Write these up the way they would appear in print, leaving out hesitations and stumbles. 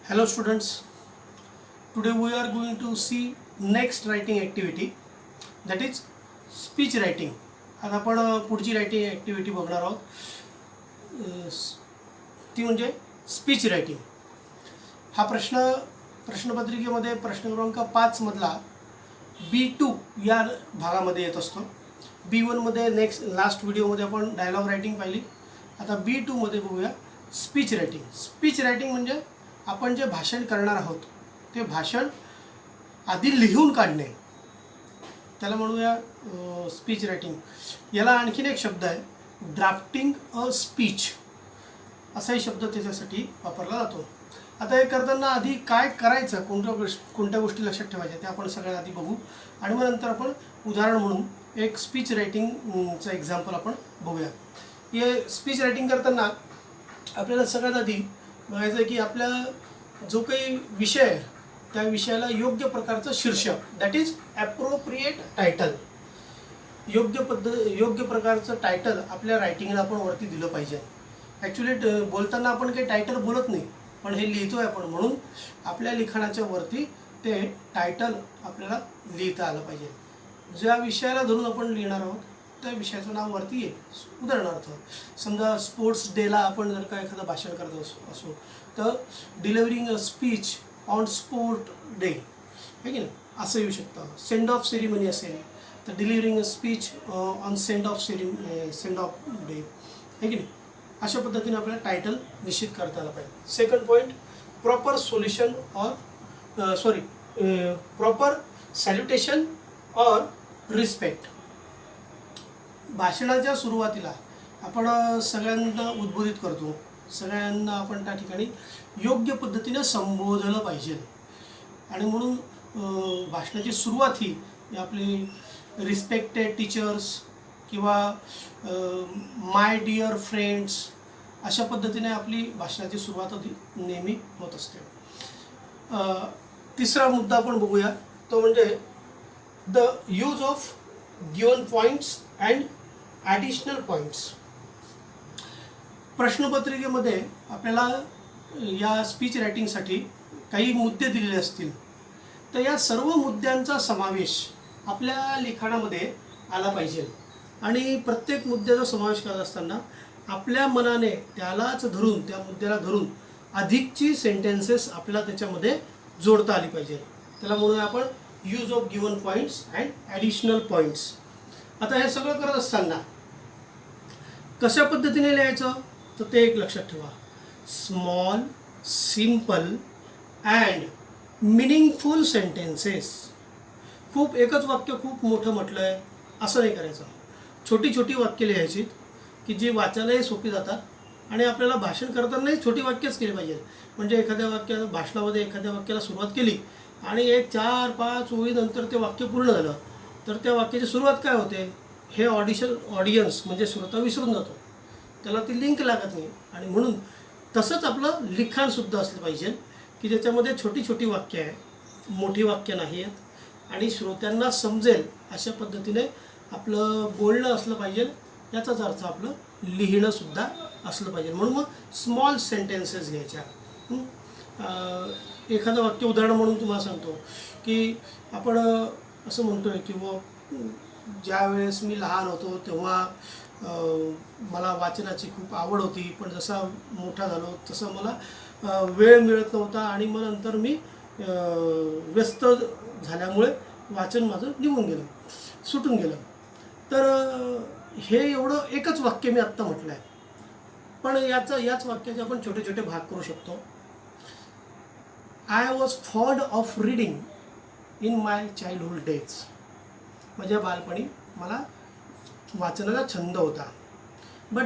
Hello students, today we are going to see next writing activity, that is speech writing. आता आपण पुढची writing activity बघणार आहोत, ती म्हणजे स्पीच रायटिंग. हा प्रश्नपत्रिकेमध्ये प्रश्न क्रमांक 5 मधला B2 या भागामध्ये येत असतो. B1 मध्ये लास्ट व्हिडिओमध्ये आपण डायलॉग रायटिंग पाहिली. आता B2 मध्ये बघूया स्पीच रायटिंग. स्पीच रायटिंग म्हणजे आपण जे भाषण करणार आहोत ते भाषण आधी लिहून काढणे, त्याला म्हणूया स्पीच रायटिंग. याला आणखीन एक शब्द आहे, ड्राफ्टिंग अ स्पीच असाही शब्द त्याच्यासाठी वापरला जातो. आता हे करताना आधी काय करायचं, कोणत्या गोष्टी लक्षात ठेवायच्या ते आपण सगळ्यात आधी बघू, आणि मग नंतर आपण उदाहरण म्हणून एक स्पीच रायटिंगचं एक्झाम्पल आपण बघूया. हे स्पीच रायटिंग करताना आपल्याला सगळ्यात आधी बघायचं आहे की आपल्या जो काही विषय आहे त्या विषयाला योग्य प्रकारचं शीर्षक, दॅट इज ॲप्रोप्रिएट टायटल, योग्य प्रकारचं टायटल आपल्या रायटिंगला आपण वरती दिलं पाहिजे. ॲक्च्युली बोलताना आपण काही टायटल बोलत नाही, पण हे लिहितोय आपण, म्हणून आपल्या लिखाणाच्या वरती ते टायटल आपल्याला लिहिता आलं पाहिजे. ज्या विषयाला धरून आपण लिहिणार आहोत त्या विषयाचं नाव वरती येईल. उदाहरणार्थ समजा स्पोर्ट्स डेला आपण जर का एखादं भाषण करत असो तर delivering a speech on sport day, आहे की नाही, असं येऊ शकतं. सेंड ऑफ सेरिमनी असेल तर delivering a speech on send off day, आहे की नाही. अशा पद्धतीने आपल्याला टायटल निश्चित करता आलं पाहिजे. Second point, proper solution proper salutation or respect. भाषणाच्या सुरुवातीला आपण सगळ्यांना उद्बोधित करतो, सगळ्यांना आपण त्या ठिकाणी योग्य पद्धतीने संबोधलं पाहिजे, आणि म्हणून भाषणाची सुरुवात ही आपली रिस्पेक्टेड टीचर्स किंवा माय डिअर फ्रेंड्स अशा पद्धतीने आपली भाषणाची सुरुवात नेहमी होत असते. तिसरा मुद्दा आपण बघूया, तो म्हणजे the use of given points and additional points. प्रश्नपत्रिकेमध्ये आपल्याला या स्पीच रायटिंगसाठी काही मुद्दे दिलेले असतील, तर या सर्व मुद्द्यांचा समावेश आपल्या लिखाणामध्ये आला पाहिजे. आणि प्रत्येक मुद्द्याचा समावेश करत असताना आपल्या मनाने त्यालाच धरून, त्या मुद्द्याला धरून अधिकची सेंटेन्सेस आपल्याला त्याच्यामध्ये जोडता आली पाहिजे. त्याला म्हणूया आपण use of given points and additional points. आता हे सगळं करत असताना कशा पद्धतीने लिहायचं तर ते एक लक्षात ठेवा. Small, simple and meaningful sentences. खूप एकच वाक्य खूप मोठं म्हटलं आहे असं नाही करायचं. छोटी छोटी वाक्य लिहायची की जी वाचायलाही सोपी जातात, आणि आपल्याला भाषण करतानाही छोटी वाक्यच केली पाहिजे. म्हणजे एखाद्या भाषणामध्ये एखाद्या वाक्याला सुरुवात केली आणि एक 4-5 ओळीनंतर ते वाक्य पूर्ण झालं तर त्या वाक्याची सुरुवात काय होते हे ऑडियन्स म्हणजे श्रोता विसरून जातो, त्याला ती लिंक लागत नाही. आणि म्हणून तसंच आपलं लिखाणसुद्धा असलं पाहिजे की ज्याच्यामध्ये छोटी छोटी वाक्य आहे, मोठी वाक्य नाही आहेत, आणि श्रोत्यांना समजेल अशा पद्धतीने आपलं बोलणं असलं पाहिजे. याचाच अर्थ आपलं लिहिणंसुद्धा असलं पाहिजे. म्हणून मग स्मॉल सेंटेन्सेस घ्यायच्या. एखादं वाक्य उदाहरण म्हणून तुम्हाला सांगतो की आपण असं म्हणतो आहे की ज्या वेळेस मी लहान होतो तेव्हा मला वाचनाची खूप आवड होती, पण जसा मोठा झालो तसं मला वेळ मिळत नव्हता, आणि मग नंतर मी व्यस्त झाल्यामुळे वाचन माझं निघून गेलं, सुटून गेलं. तर हे एवढं एकच वाक्य मी आत्ता म्हटलं आहे, पण याच वाक्याचे आपण छोटे छोटे भाग करू शकतो. I was fond of reading in my childhood days. माझ्या बालपणी मला वाचनाचा छंद होता. But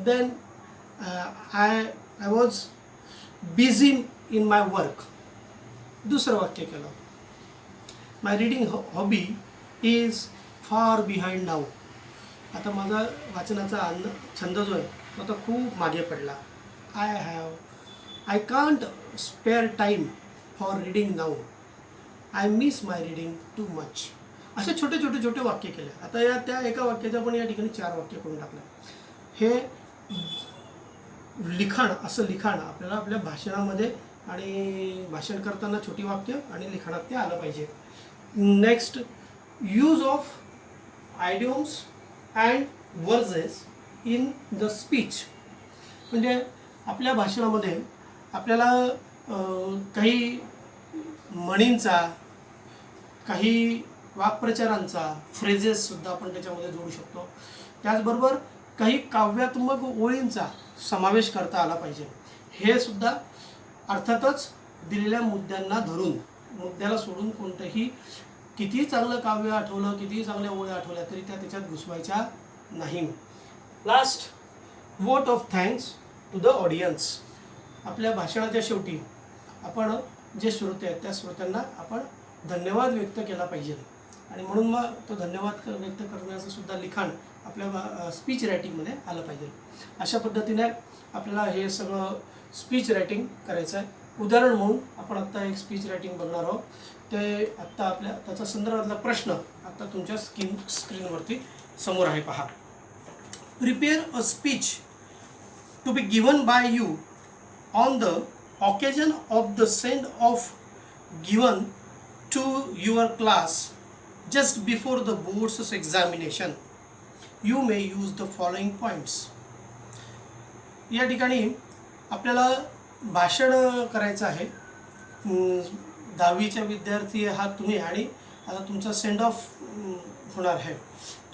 then I was busy in my work. दुसरं वाक्य केलं, my reading hobby is far behind now. आता माझा वाचनाचा छंद जो आहे तो आता खूप मागे पडला. I can't spare time for reading now. I miss my reading too much. असे छोटे वाक्य केले. आता त्या एका वाक्याचं आपण या ठिकाणी 4 वाक्य करून टाकलं. हे लिखाण आपल्याला आपल्या भाषणामध्ये आणि भाषण करताना छोटी वाक्य आणि लिखाणात ते आलं पाहिजे. Next, use of idioms and verges in the speech. म्हणजे आपल्या भाषणामध्ये आपल्याला काही म्हणींचा, काही वाक्प्रचारांचा, फ्रेजेससुद्धा आपण त्याच्यामध्ये जोडू शकतो. त्याचबरोबर काही काव्यात्मक ओळींचा समावेश करता आला पाहिजे. हे सुद्धा अर्थातच दिलेल्या मुद्द्यांना धरून, मुद्द्याला सोडून कोणतंही कितीही चांगलं काव्य आठवलं, कितीही चांगल्या ओळी आठवल्या तरी त्या त्याच्यात घुसवायच्या नाही. Last, vote of thanks to the audience. आपल्या भाषणाच्या शेवटी आपण जे श्रोते आहेत त्या श्रोत्यांना आपण धन्यवाद व्यक्त केला पाहिजे. आणि म्हणून मग तो धन्यवाद व्यक्त करण्याचं सुद्धा लिखाण आपल्या स्पीच रायटिंगमध्ये आलं पाहिजे. अशा पद्धतीने आपल्याला हे सगळं स्पीच रायटिंग करायचं आहे. उदाहरण म्हणून आपण आत्ता एक स्पीच रायटिंग बघणार आहोत. ते आत्ता त्याचा संदर्भातला प्रश्न आत्ता तुमच्या स्क्रीनवरती समोर आहे, पहा. Prepare a speech to be given by you on the occasion of the send off given to your class just before the board's examination. You may use the following points. या ठिकाणी आपल्याला भाषण करायचं आहे. 10वीच्या विद्यार्थी आहात तुम्ही आणि आता तुमचा सेंड ऑफ होणार आहे.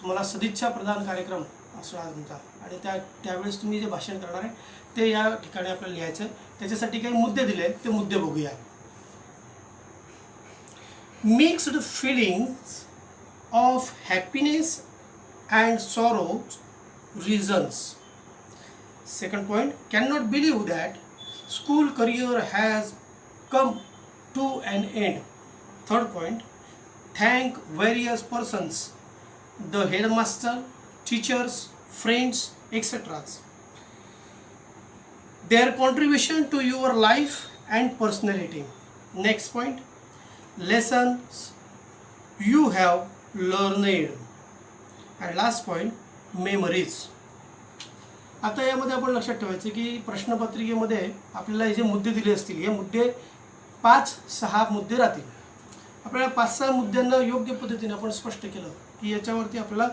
तुम्हाला सदिच्छा प्रदान कार्यक्रम असणार तुमचा आणि त्यावेळेस तुम्ही जे भाषण करणार आहे ते या ठिकाणी आपल्याला लिहायचं आहे. त्याच्यासाठी काही मुद्दे दिले, ते मुद्दे बघूया. Mixed feelings of happiness and sorrow reasons. Second point, cannot believe that school career has come to an end. Third point, thank various persons, the headmaster, teachers, friends, etc. Their contribution to your life and personality. Next point, lessons you have learned. And last point, memories. आता यामध्ये आपण लक्षात ठेवायचं की प्रश्नपत्रिकेमध्ये आपल्याला हे जे मुद्दे दिले असतील, हे मुद्दे 5-6 मुद्दे राहतील. आपल्याला 5-6 मुद्द्यांना योग्य पद्धतीने आपण स्पष्ट केलं की याच्यावरती आपल्याला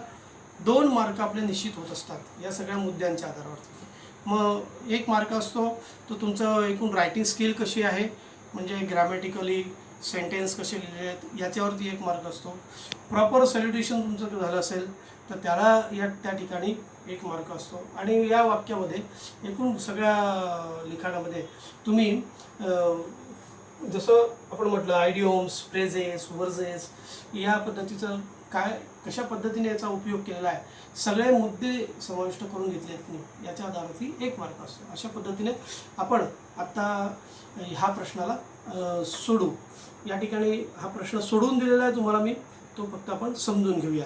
2 मार्क आपले निश्चित होत असतात या सगळ्या मुद्द्यांच्या आधारावरती. मग 1 मार्क असतो तो तुमचं एकूण रायटिंग स्किल कशी आहे, म्हणजे ग्रॅमॅटिकली सेंटेन्स कसे लिहिले आहेत याच्यावरती 1 मार्क असतो. प्रॉपर सॅल्युटेशन तुमचं झालं असेल तर त्याला त्या ठिकाणी 1 मार्क असतो. आणि या वाक्यामध्ये एकूण सगळ्या लिखाणामध्ये तुम्ही जसं आपण म्हटलं आयडियोम्स, फ्रेजेस, वर्जेस या पद्धतीचं कशा पद्धतीने याचा उपयोग केलेला आहे, सगळे मुद्दे समाविष्ट करून घेतले आहेत की नाही याच्या आधारावरती 1 मार्क असतो. अशा पद्धतीने आपण आत्ता ह्या प्रश्नाला सोडू. या ठिकाणी हा प्रश्न सोडून दिलेला आहे तुम्हाला मी, तो फक्त आपण समजून घेऊया.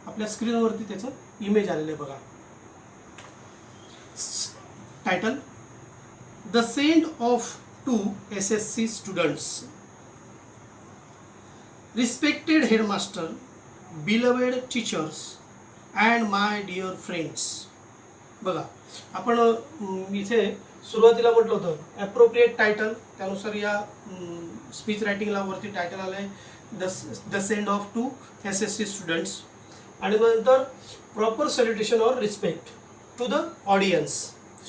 आपल्या स्क्रीनवरती त्याचं इमेज आलेलं आहे बघा. Title, the send off to SSC students. Respected headmaster, beloved teachers and my dear friends. बघा आपण इथे सुरुवातीला म्हटलं होतं ॲप्रोप्रिएट टायटल, त्यानुसार या स्पीच रायटिंगला वरती टायटल आलं आहे the send off to SSC students. आणि नंतर proper salutation or respect to the audience,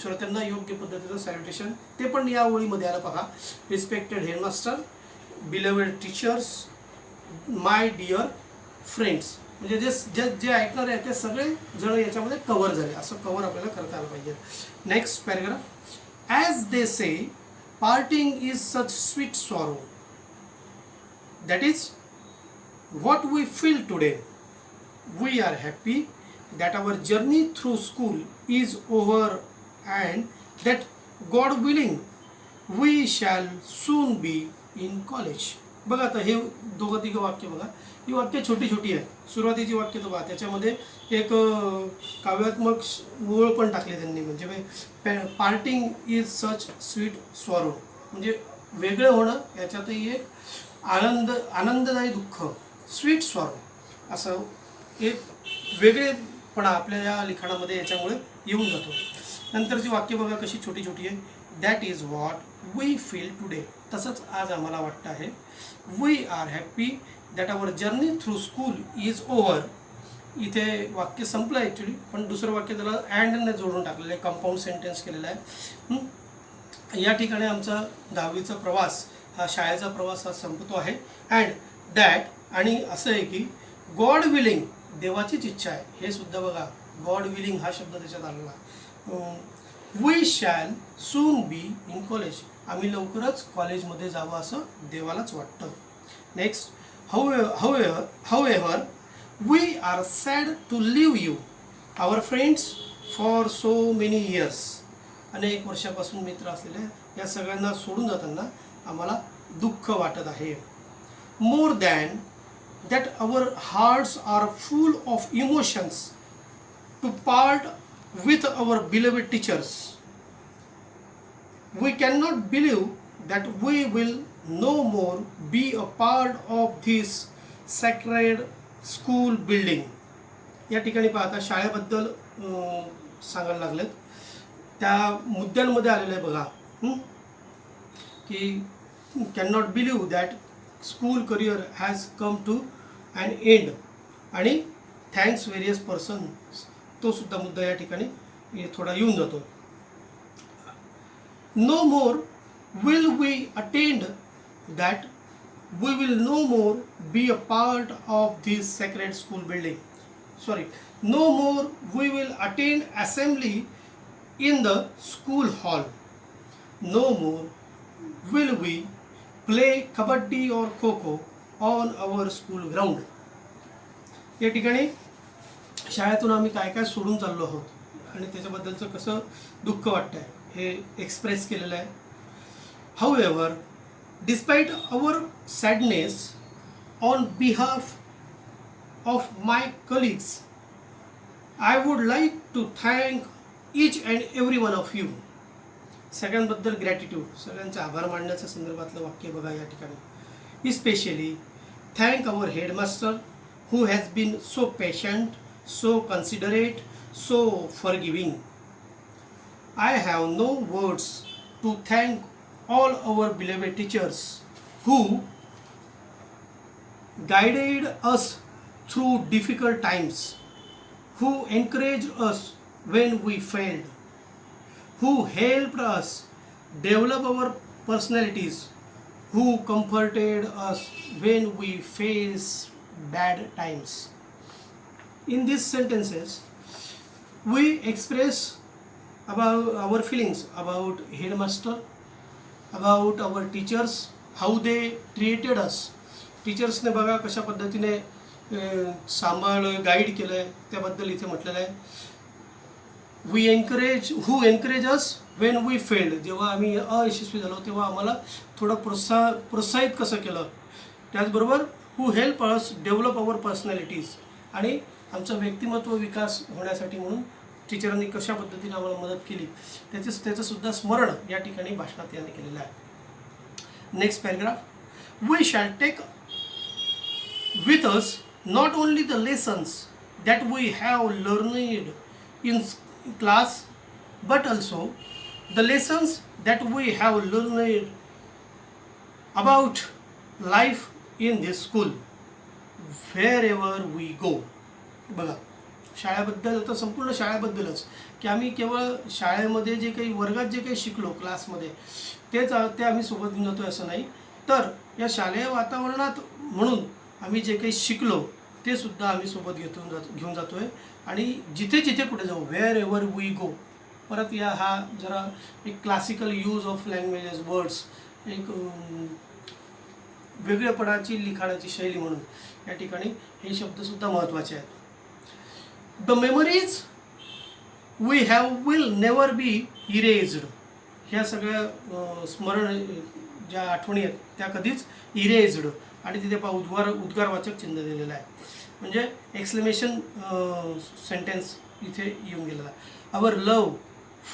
श्रोत्यांना योग्य पद्धतीचं सॅल्युटेशन, ते पण या ओळीमध्ये आलं पहा. Respected headmaster, beloved teachers, my dear friends. म्हणजे जे ऐकणार आहे ते सगळे जण याच्यामध्ये कव्हर झाले, असं कव्हर आपल्याला करता आलं पाहिजे. Next paragraph, as they say parting is such sweet sorrow, that is what we feel today. We are happy that our journey through school is over and that God willing we shall soon be in college. बघा आता हे 2-3 वाक्य बघा. ही वाक्य छोटी छोटी आहेत. सुरुवातीची वाक्य तर बघा त्याच्यामध्ये एक काव्यात्मक ओळ पण टाकले त्यांनी, म्हणजे parting is such sweet sorrow, म्हणजे वेगळं होणं याच्यातही एक आनंददायी दुःख, स्वीट सॉरो असं एक वेगळेपणा आपल्या या लिखाणामध्ये याच्यामुळे येऊन जातो. नंतरची वाक्य बघा कशी छोटी छोटी आहे. That is what we feel today. तसंच आज आम्हाला वाटतं आहे. We are happy that our journey through school is over. इथे वाक्य संपलं ॲक्च्युली, पण दुसरं वाक्य त्याला अँडने जोडून टाकलेलं आहे, कंपाऊंड सेंटेन्स केलेलं आहे. या ठिकाणी आमचा 10वीचा प्रवास, हा शाळेचा प्रवास हा संपतो आहे. अँड दॅट, आणि असं आहे की गॉड विलिंग, देवाचीच इच्छा आहे. हे सुद्धा बघा, गॉड विलिंग हा शब्द त्याच्यात आलेला. We shall soon be in college. आम्ही लवकरच कॉलेजमध्ये जावं असं देवालाच वाटतं. Next, however, we are sad to leave you, our friends, for so many years. अनेक वर्षापासून मित्र असलेल्या या सगळ्यांना सोडून जाताना आम्हाला दुःख वाटत आहे. More than that our hearts are full of emotions to part with our beloved teachers. We cannot believe that we will no more be a part of this sacred school building. या ठिकाणी पाहता शाळेबद्दल सांगायला लागलेत. त्या मुद्द्यांमध्ये आलेलं आहे बघा, की can not believe that school career has come to an end, आणि थँक्स व्हेरियस पर्सन, तो सुद्धा मुद्दा या ठिकाणी थोडा येऊन जातो. No more will we attend that we will no more be a part of this sacred school building. Sorry, no more we will attend assembly in the school hall. No more will we play kabaddi और kho kho on our school ground. या ठिकाणी शाळेतून आम्ही काय काय सोडून चाललो आहोत आणि त्याच्याबद्दलचं कसं दुःख वाटतं आहे हे एक्सप्रेस केलेलं आहे. However, despite our sadness, on behalf of my colleagues, I would like to thank each and every one of you. सगळ्यांबद्दल ग्रॅटिट्यूड, सगळ्यांचे आभार मानण्याच्या संदर्भातलं वाक्य बघा या ठिकाणी. Especially thank our headmaster who has been so patient, so considerate, so forgiving. I have no words to thank all our beloved teachers who guided us through difficult times, who encouraged us when we failed, who helped us develop our personalities, who comforted us when we faced bad times. In these sentences, we express about our feelings about headmaster, about our teachers, how they treated us. टीचर्सने बघा कशा पद्धतीने सांभाळलं, guide केलं आहे, त्याबद्दल इथे म्हटलेलं आहे. We encourage, who encourage us when we failed. जेव्हा आम्ही अयशस्वी झालो तेव्हा आम्हाला थोडं प्रोत्साहित कसं केलं. त्याचबरोबर who help us develop our personalities, आणि आमचं व्यक्तिमत्व विकास होण्यासाठी म्हणून टीचरांनी कशा पद्धतीने आम्हाला मदत केली त्याचं सुद्धा स्मरण या ठिकाणी भाषणात यांनी केलेलं आहे. Next paragraph, we shall take with us not only the lessons that we have learned in class, but also the lessons that we have learned about life in this school wherever we go. बघा, शाळेबद्दल तर संपूर्ण शाळेबद्दलच, की आम्ही केवळ शाळेमध्ये जे काही वर्गात जे काही शिकलो क्लासमध्ये ते आम्ही सोबत घेऊन जातो असं नाही, तर या शालेय वातावरणात म्हणून आम्ही जे काही शिकलो ते सुद्धा आम्ही सोबत घेऊन जातो आहे. आणि जिथे जिथे कुठे जाऊ, व्हेअर एव्हर वी गो. परत हा जरा एक classical use of languages, words, एक वेगळेपणाची लिखाणाची शैली म्हणून या ठिकाणी हे शब्दसुद्धा महत्त्वाचे आहेत. The memories we have will never be erased. ह्या सगळ्या स्मरण ज्या आठवणी आहेत त्या कधीच इरेज्ड, आणि तिथे उद्गारवाचक चिन्ह दिलेलं आहे, म्हणजे एक्सक्लेमेशन सेंटेन्स इथे येऊन गेलेला आहे. Our love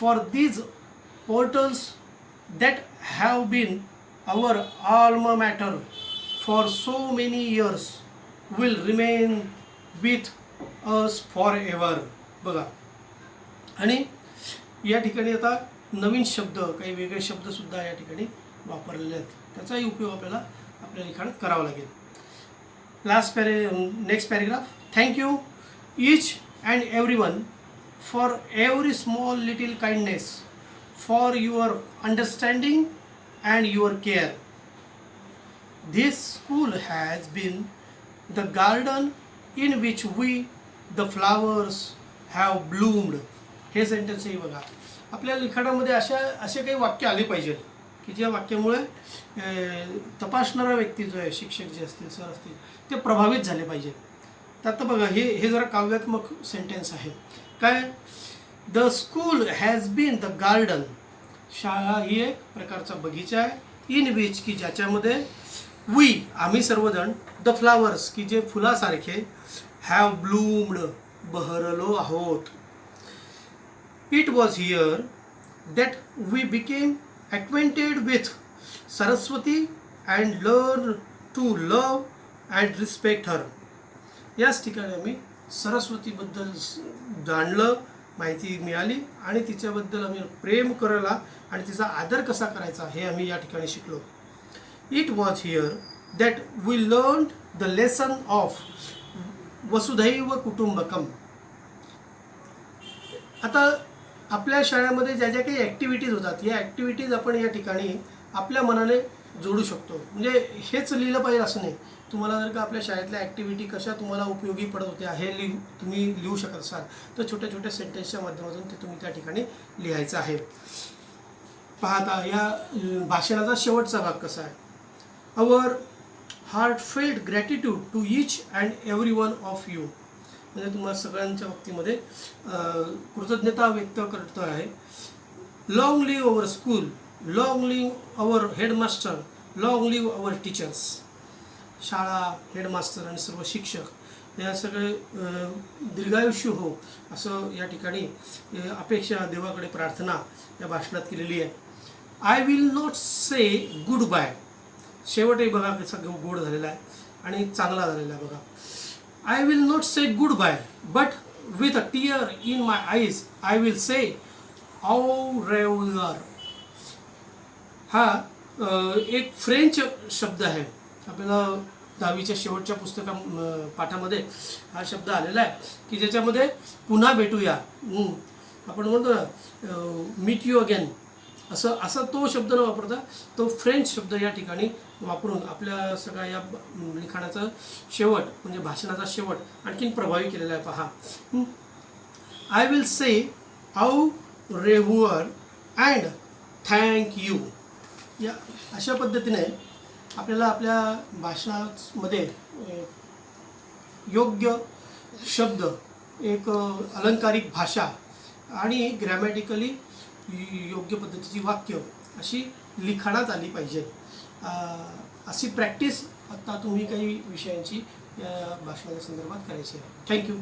for these portals that have been our alma mater for so many years will remain with us forever. बघा, आणि या ठिकाणी आता नवीन शब्द, काही वेगळे शब्दसुद्धा या ठिकाणी वापरलेले आहेत. त्याचाही उपयोग आपल्याला आपल्या लिखाणात करावा लागेल. Next paragraph. Thank you each and everyone for every small little kindness, for your understanding and your care. This school has been the garden in which we, the flowers, have bloomed. हे सेंटेन्सही बघा. आपल्या लिखाणामध्ये असे काही वाक्य आले पाहिजे की ज्या वाक्यामुळे तपासणारा व्यक्ती जो आहे, शिक्षक जे असतील, सर असतील, ते प्रभावित झाले पाहिजे. तर आता बघा, हे जरा काव्यात्मक सेंटेन्स आहे. काय? The school has been the garden. शाळा ही एक प्रकारचा बगीचा आहे. इन विच, की ज्याच्यामध्ये वी, आम्ही सर्वजण, द फ्लावर्स, की जे फुलासारखे, हॅव ब्लूम्ड, बहरलो आहोत. It was here that we became acquainted with Saraswati and learn to love and respect her. याच ठिकाणी आम्ही सरस्वतीबद्दल जाणलं, माहिती मिळाली आणि तिच्याबद्दल आम्ही प्रेम करायला आणि तिचा आदर कसा करायचा हे आम्ही या ठिकाणी शिकलो. It was here that we learn the lesson of Vasudhaiva Kutumbakam. आता आपल्या शाळेमध्ये ज्या ज्या काही ॲक्टिव्हिटीज होतात, या ॲक्टिव्हिटीज आपण या ठिकाणी आपल्या मनाने जोडू शकतो. म्हणजे हेच लिहिलं पाहिजे असं नाही. तुम्हाला जर का आपल्या शाळेतल्या ॲक्टिव्हिटी कशा तुम्हाला उपयोगी पडत होत्या हे तुम्ही लिहू शकत असाल तर छोट्या छोट्या सेंटेन्सच्या माध्यमातून ते तुम्ही त्या ठिकाणी लिहायचं आहे. पाहता या भाषणाचा शेवटचा भाग कसा आहे. Our heartfelt gratitude to each and every one of you. म्हणजे तुम्हाला सगळ्यांच्या बाबतीमध्ये कृतज्ञता व्यक्त करतो आहे. Long live our school, long live our headmaster, long live our teachers. शाळा, हेडमास्टर आणि सर्व शिक्षक या सगळे दीर्घायुष्य हो असं या ठिकाणी अपेक्षा, देवाकडे प्रार्थना या भाषणात केलेली आहे. I will not say goodbye. शेवटही बघा कसा गोड झालेला आहे आणि चांगला झालेला आहे बघा. I will not say goodbye, but with a tear in my eyes, I will say au revoir. हा एक फ्रेंच शब्द आहे. आपल्याला 10वीच्या शेवटच्या पाठामध्ये हा शब्द आलेला आहे की ज्याच्यामध्ये पुन्हा भेटूया, आपण म्हणतो ना मीट यू अगेन, असा तो शब्द न वापरता तो फ्रेंच शब्द या ठिकाणी वापरून आपल्या सगळ्या या लिखाणाचा शेवट म्हणजे भाषणाचा शेवट आणखीन प्रभावी केलेला आहे. पहा. आय विल से आऊ रेव्हुअर अँड थँक यू. या अशा पद्धतीने आपल्याला आपल्या भाषणामध्ये योग्य शब्द, एक अलंकारिक भाषा आणि ग्रॅमॅटिकली योग्य पद्धतीची वाक्य अशी लिखाणात आली पाहिजे. अशी प्रॅक्टिस आता तुम्ही काही विषयांची या भाषणाच्या संदर्भात करायची आहे. थँक्यू.